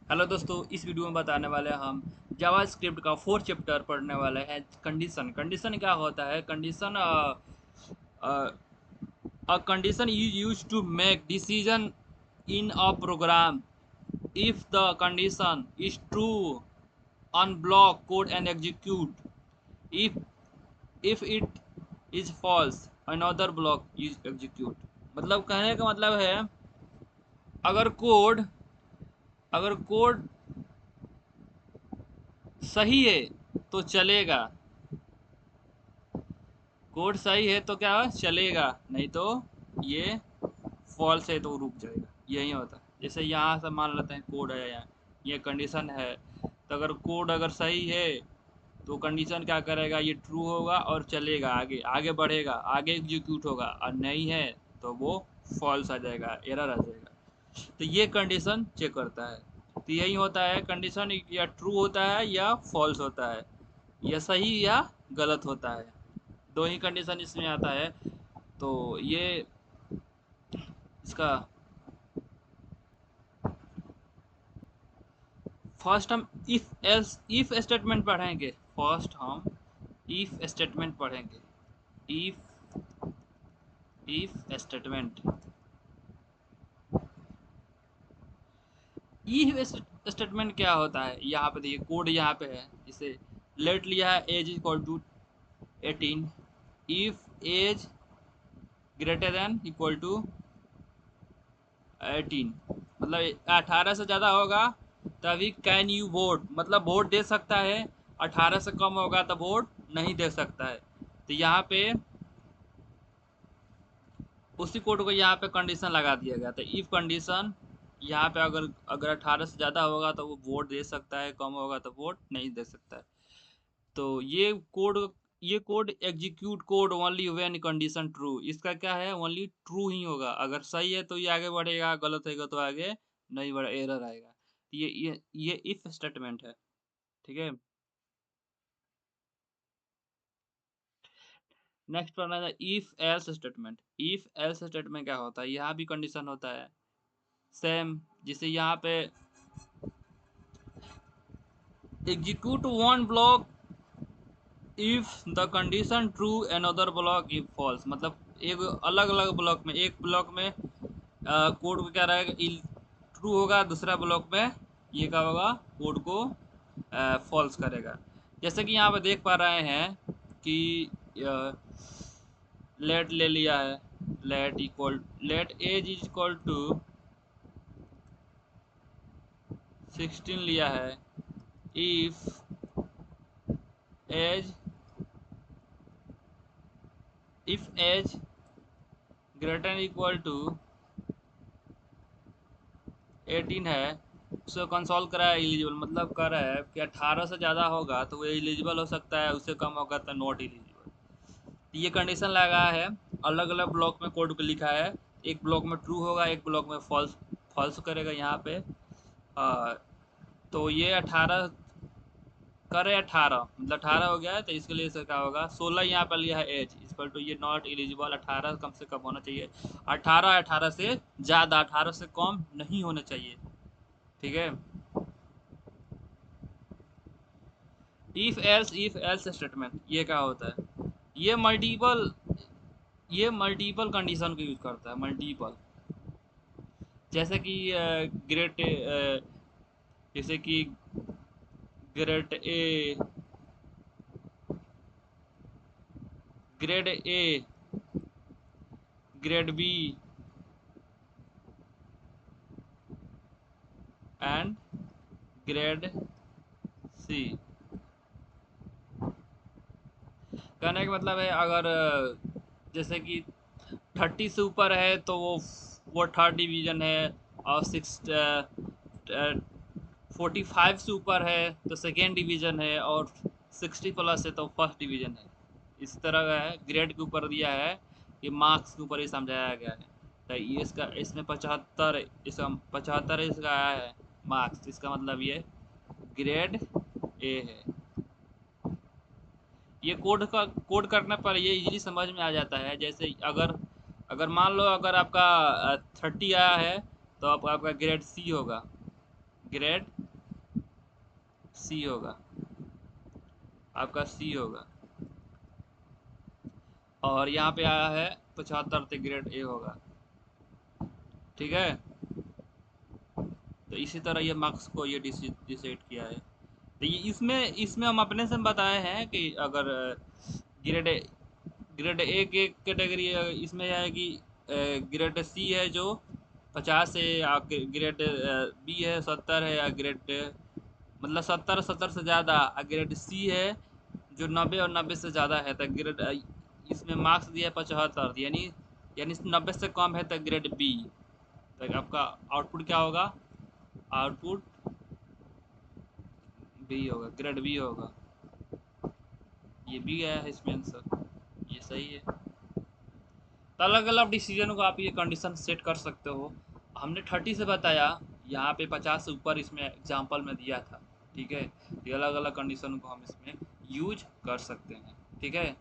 Hello दोस्तों, इस video में बताने वाले हैं हम जावास्क्रिप्ट का 4th चैप्टर पढ़ने वाले हैं। कंडीशन कंडीशन क्या होता है? Condition a condition is use to make decision in a program. If the condition is true, an block code and execute. If if it is false, another block is execute. मतलब कहने का मतलब है, अगर code अगर कोड सही है तो चलेगा, कोड सही है तो क्या चलेगा, नहीं तो ये फॉल्स है तो रुक जाएगा। यही होता है। जैसे यहाँ से मान लेते हैं कोड है, यहाँ ये कंडीशन है, तो अगर कोड अगर सही है तो कंडीशन क्या करेगा, ये ट्रू होगा और चलेगा, आगे आगे बढ़ेगा, आगे एग्जीक्यूट होगा। और नहीं है तो वो फॉल्स आ जाएगा, एरर आ जाएगा। तो ये कंडीशन चेक करता है। तो यही होता है, कंडीशन या ट्रू होता है या फॉल्स होता है, या सही या गलत होता है। दो ही कंडीशन इसमें आता है। तो ये इसका फर्स्ट हम इफ स्टेटमेंट पढ़ेंगे। फर्स्ट हम इफ स्टेटमेंट पढ़ेंगे। If if statement if statement क्या होता है? यहाँ पे देखिए, कोड यहाँ पे है। इसे लेट लिया है, age equal to 18। If age greater than equal to 18, मतलब 18 से ज़्यादा होगा तभी कैन यू वोट, मतलब वोट दे सकता है। 18 से कम होगा तो वोट नहीं दे सकता है। तो यहाँ पे उसी कोड को यहाँ पे कंडीशन लगा दिया गया था, इफ कंडीशन। यहाँ पे अगर अगर 18 से ज़्यादा होगा तो वो वोट दे सकता है, कम होगा तो वोट नहीं दे सकता है। तो ये code execute code only when condition true. इसका क्या है, ओनली ट्रू ही होगा। अगर सही है तो ये आगे बढ़ेगा, गलत होगा तो आगे नहीं बढ़े, एरर आएगा। ये इफ स्टेटमेंट है। ठीक है। नेक्स्ट पढ़ना है if else statement. If else statement क्या होता है? यहाँ भी कंडीशन होता है सेम, जिसे यहाँ पे execute one block if the condition true, another block if false. मतलब एक अलग अलग ब्लॉक में, एक ब्लॉक में कोड को क्या रहेगा, ट्रू होगा, दूसरा ब्लॉक में ये क्या होगा, कोड को फॉल्स करेगा। जैसे कि यहाँ पे देख पा रहे हैं कि लेट ले लिया है, let age is equal to 16 लिया है। If age age greater equal to 18 है, उसको कंसोल करा है एलिजिबल। मतलब कर रहा है कि 18 से ज़्यादा होगा तो वो एलिजिबल हो सकता है, उससे कम होगा तो नॉट एलिजिबल। ये कंडीशन लगा है, अलग अलग ब्लॉक में कोड को लिखा है। एक ब्लॉक में ट्रू होगा, एक ब्लॉक में फॉल्स फॉल्स करेगा यहाँ पे। तो ये 18 करे, 18 मतलब 18 हो गया है, तो इसके लिए क्या होगा, 16 यहाँ पर लिया है एज इक्वल टू, ये नॉट एलिजिबल। 18 कम से कम होना चाहिए, 18 से ज़्यादा, 18 से कम नहीं होना चाहिए। ठीक है। इफ एल्स स्टेटमेंट ये क्या होता है, ये मल्टीपल कंडीशन को यूज करता है, मल्टीपल। जैसे कि ग्रेट जैसे कि grade A grade A, grade B and grade C. कहने का मतलब है, अगर जैसे कि 30 से ऊपर है तो वो थर्ड डिवीज़न है, और 45 से ऊपर है तो सेकेंड डिवीज़न है, और 60 प्लस है तो फर्स्ट डिवीज़न है। इस तरह का है, ग्रेड के ऊपर दिया है, ये मार्क्स के ऊपर ही समझाया गया है। तो ये इसका इसमें 75, इसका 75 इसका आया है मार्क्स, इसका मतलब ये ग्रेड ए है। ये कोड करने पर ये इजीली समझ में आ जाता है। जैसे अगर अगर मान लो अगर आपका 30 आया है तो आपका ग्रेड सी होगा, ग्रेड सी होगा, आपका सी होगा। और यहाँ पे आया है 75 तो ग्रेड ए होगा। ठीक है, तो इसी तरह ये मार्क्स को ये डिसाइड किया है। तो ये इसमें इसमें हम अपने से बताए हैं कि अगर ग्रेड ग्रेड ए की कैटेगरी इसमें है कि ग्रेड सी है जो 50 है, या ग्रेड बी है 70 है, या ग्रेड मतलब 70 से ज़्यादा, ग्रेड सी है जो 90 और 90 से ज़्यादा है, तो ग्रेड इसमें मार्क्स दिया है 75, यानी यानी 90 से कम है तो ग्रेड बी। तो आपका आउटपुट क्या होगा? आउटपुट बी होगा, ग्रेड बी होगा। ये भी गया है इसमें आंसर, ये सही है। तो अलग अलग डिसीजन को आप ये कंडीशन सेट कर सकते हो। हमने 30 से बताया, यहाँ पे 50 से ऊपर इसमें एग्जाम्पल में दिया था। ठीक है, ये अलग अलग कंडीशन को हम इसमें यूज कर सकते हैं। ठीक है,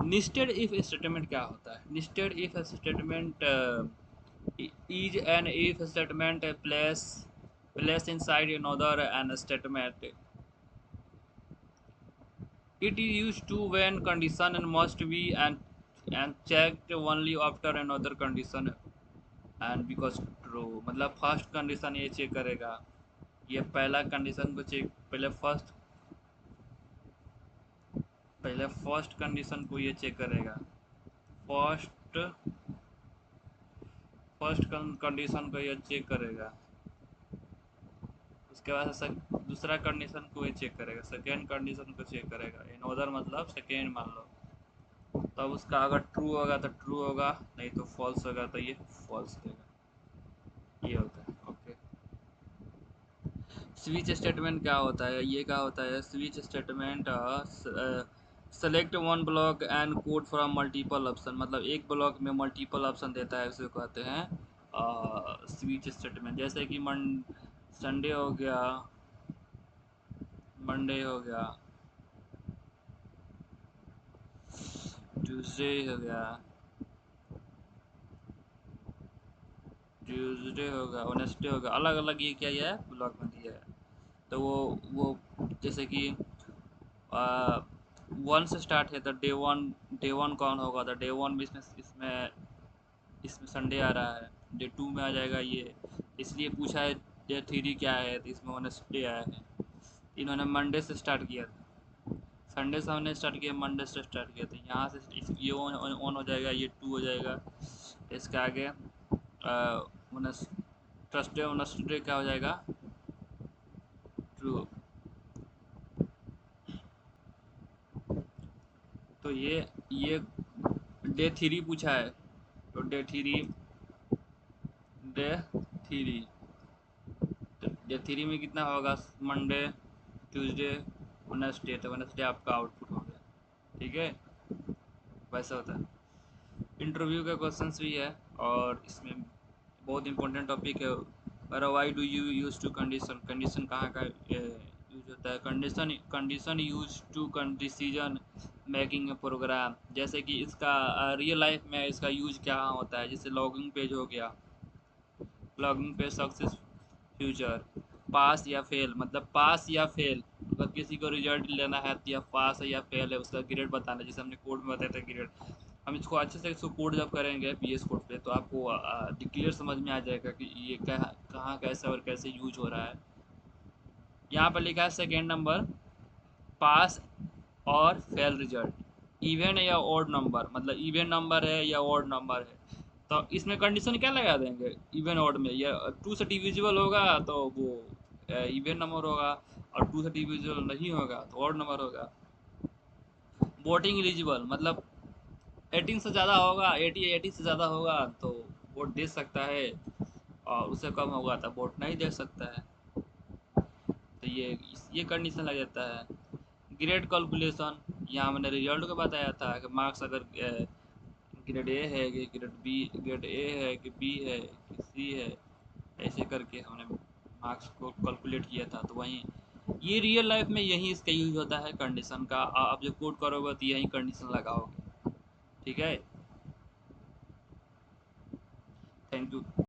निस्टेड इफ स्टेटमेंट क्या होता है? Nested if statement is an if statement place inside another an statement. It is used to when condition must be and checked only after another condition and because true। मतलब first condition ये check करेगा, ये पहला condition को check पहले first condition को ये check करेगा, फर्स्ट फर्स्ट कंडीशन को ये चेक करेगा, उसके बाद दूसरा कंडीशन को ये चेक करेगा, सेकेंड कंडीशन को चेक करेगा। इन अदर मतलब सेकेंड मान लो, तब उसका अगर ट्रू होगा तो ट्रू होगा, नहीं तो फॉल्स होगा तो ये फॉल्स देगा। ये होता है। ओके, स्विच स्टेटमेंट क्या होता है? ये क्या होता है? Switch statement select one block and code from multiple option, मतलब एक ब्लॉक में मल्टीपल ऑप्शन देता है, उसे कहते हैं स्विच स्टेटमेंट। जैसे कि संडे हो गया, मंडे हो गया, ट्यूसडे हो गया, ट्यूसडे होगा, वेडनेसडे होगा, अलग अलग ये क्या है ब्लॉक में दिया है। तो वो जैसे कि वन से स्टार्ट है तो डे वन कौन होगा? तो डे वन भी इसमें इसमें संडे आ रहा है, डे टू में आ जाएगा ये, इसलिए पूछा है डे थ्री क्या है, तो इसमें वेडनेसडे आया है। इन्होंने मंडे से स्टार्ट किया था, संडे से हमने स्टार्ट किया, मंडे से स्टार्ट किया, तो यहाँ से ये ऑन हो जाएगा, ये टू हो जाएगा। इसके आगे थर्सडे वेडनेसडे क्या हो जाएगा? ट्रू। तो ये डे थ्री पूछा है, तो डे थ्री तो डे थ्री में कितना होगा? मंडे, ट्यूसडे, वेडनेसडे, तो वेडनेसडे आपका आउटपुट हो गया। ठीक है, वैसा होता है। इंटरव्यू के क्वेश्चंस भी है, और इसमें बहुत इंपॉर्टेंट टॉपिक है। और why do you use to condition, condition कहाँ का यूज होता है? Condition use to decision making program. जैसे कि इसका रियल लाइफ में इसका यूज क्या होता है? जैसे लॉगिंग पेज हो गया, लॉगिंग पेज सक्सेस फ्यूचर, पास या फेल, मतलब पास या फेल, अगर किसी को रिजल्ट लेना है तो या पास है या फेल है, उसका ग्रेड बताना है। जैसे हमने कोड में बताया था ग्रेड, हम इसको अच्छे से इसको कोड जब करेंगे पीएस कोड पे, तो आपको क्लियर समझ में आ जाएगा कि ये क्या कहाँ कैसे और कैसे यूज हो रहा है। यहाँ पर लिखा है सेकेंड नंबर, पास और फेल रिजल्ट, इवन या ओड नंबर, मतलब इवन नंबर है या ओड नंबर है। तो इसमें कंडीशन क्या लगा देंगे? इवन ओड में, या टू से डिविजिबल होगा तो वो इवन नंबर होगा, और टू से डिविजिबल नहीं होगा तो ओड नंबर होगा। वोटिंग एलिजिबल, मतलब 18 से ज़्यादा होगा, 80 से ज़्यादा होगा तो वोट दे सकता है, और उससे कम होगा तो वोट नहीं दे सकता है। तो ये कंडीशन लग जाता है। ग्रेड कैलकुलेशन, यहाँ मैंने रिजल्ट को बताया था कि मार्क्स अगर ग्रेड ए है कि ग्रेड ए है कि बी है कि सी है, ऐसे करके हमने मार्क्स को कैलकुलेट किया था। तो वहीं ये रियल लाइफ में यही इसका यूज होता है कंडीशन का। आप जब कोड करोगे तो यही कंडीशन लगाओगे। ठीक है, थैंक यू।